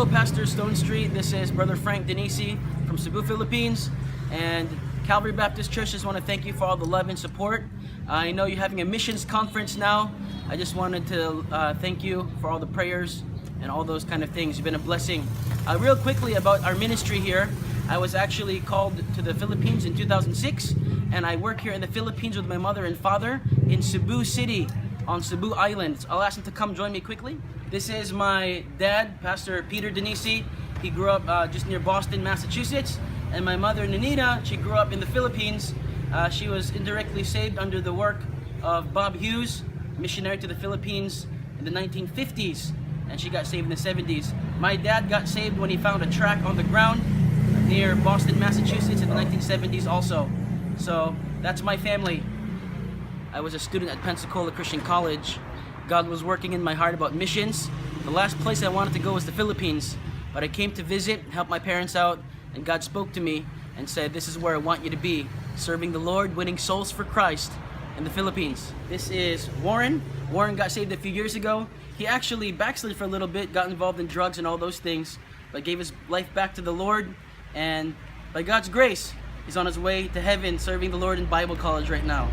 Hello, Pastor Stone Street. This is Brother Frank Denisi from Cebu, Philippines. And Calvary Baptist Church, just want to thank you for all the love and support. I know you're having a missions conference now. I just wanted to thank you for all the prayers and all those kind of things. You've been a blessing. Real quickly about our ministry here. I was actually called to the Philippines in 2006, and I work here in the Philippines with my mother and father in Cebu City on Cebu Island. I'll ask him to come join me quickly. This is my dad, Pastor Peter Denisi. He grew up just near Boston, Massachusetts. And my mother, Nanita, she grew up in the Philippines. She was indirectly saved under the work of Bob Hughes, missionary to the Philippines in the 1950s. And she got saved in the 70s. My dad got saved when he found a track on the ground near Boston, Massachusetts in the 1970s also. So that's my family. I was a student at Pensacola Christian College. God was working in my heart about missions. The last place I wanted to go was the Philippines, but I came to visit, help my parents out, and God spoke to me and said, this is where I want you to be, serving the Lord, winning souls for Christ in the Philippines. This is Warren. Warren got saved a few years ago. He actually backslid for a little bit, got involved in drugs and all those things, but gave his life back to the Lord, and by God's grace, he's on his way to heaven, serving the Lord in Bible college right now.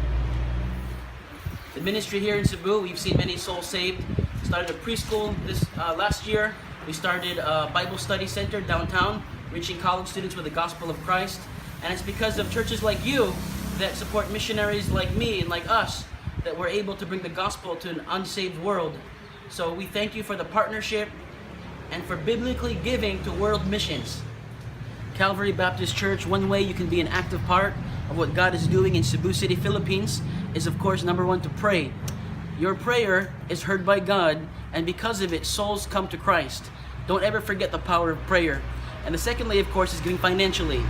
The ministry here in Cebu, we've seen many souls saved. We started a preschool this last year. We started a Bible study center downtown, reaching college students with the gospel of Christ. And it's because of churches like you that support missionaries like me and like us that we're able to bring the gospel to an unsaved world. So we thank you for the partnership and for biblically giving to world missions. Calvary Baptist Church, one way you can be an active part of what God is doing in Cebu City, Philippines is, of course, number one, to pray. Your prayer is heard by God, and because of it, souls come to Christ. Don't ever forget the power of prayer. And the secondly, of course, is giving financially.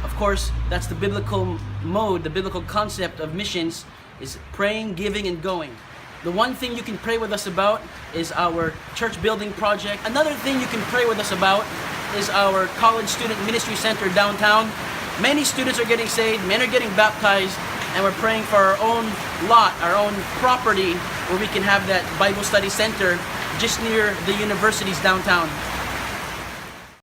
Of course, that's the biblical mode, the biblical concept of missions is praying, giving, and going. The one thing you can pray with us about is our church building project. Another thing you can pray with us about is our college student ministry center downtown. Many students are getting saved, many are getting baptized, and we're praying for our own lot, our own property, where we can have that Bible study center just near the universities downtown.